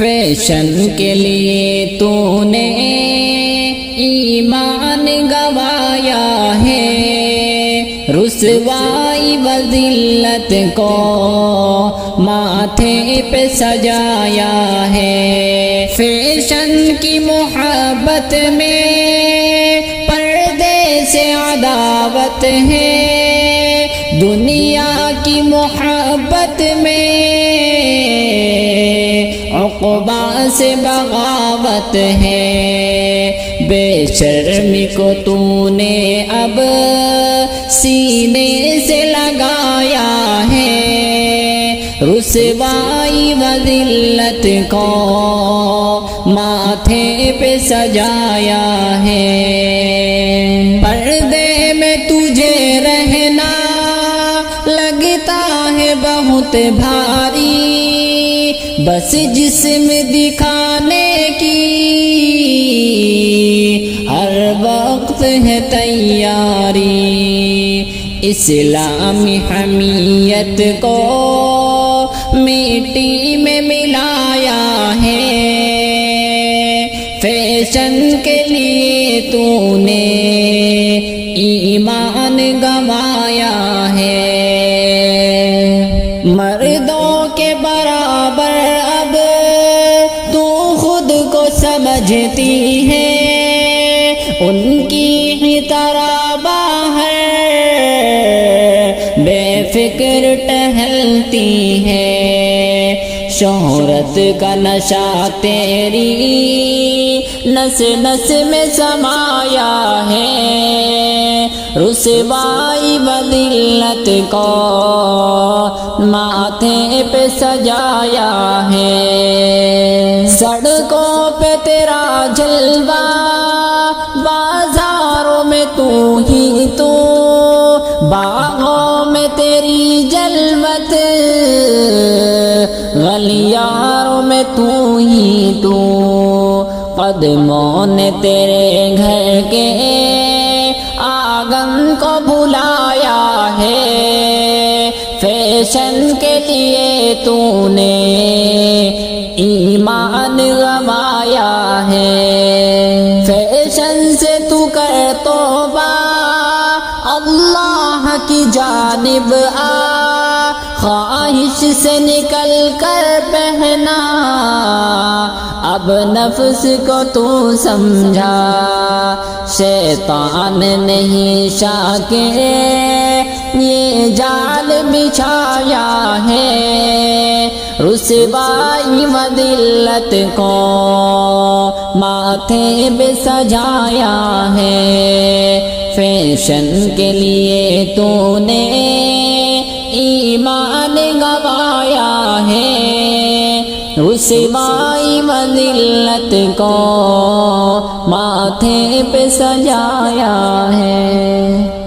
Fashion کے لیے تو نے ایمان گوایا ہے، رسوائی و ذلت کو ماتھے پہ سجایا ہے۔ فیشن کی محبت میں پردے سے عداوت ہے، دنیا کی محبت میں عقبہ سے بغاوت ہے۔ بے شرمی کو تو نے اب سینے سے لگایا ہے، رسوائی و ذلت کو ماتھے پہ سجایا ہے۔ پردے میں تجھے رہنا لگتا ہے بہت بھاری، بس جسم دکھانے کی ہر وقت ہے تیاری۔ اسلامی حمیت کو مٹی میں ملایا ہے، فیشن کے لیے تو نے ایمان گوایا ہے۔ مردوں کے برابر اب تو خود کو سمجھتی ہے، ان کی ہی طرح باہر بے فکر ٹہلتی ہے۔ شہرت کا نشہ تیری نس نس میں سمایا ہے، رسوائی و ذلت کو ماتھے پہ سجایا ہے۔ سڑکوں پہ تیرا جلوہ، بازاروں میں تو ہی تو، باغوں میں تیری جلوت، گلیاروں میں تو ہی تو، قدموں نے تیرے گھر کے آنگن کو بلایا ہے، فیشن کے لیے تو نے ایمان گوایا ہے۔ فیشن سے تو کر توبہ، اللہ کی جانب آ، خواہش سے نکل کر پہنا، اب نفس کو تو سمجھا، شیطان نہیں شاکر یہ جال بچھایا ہے، رسوائی و ذلت کو ماتھے پہ سجایا ہے۔ فیشن کے لیے تو نے ایمان گوایا ہے، رسوائی و ذلت کو ماتھے پہ سجایا ہے۔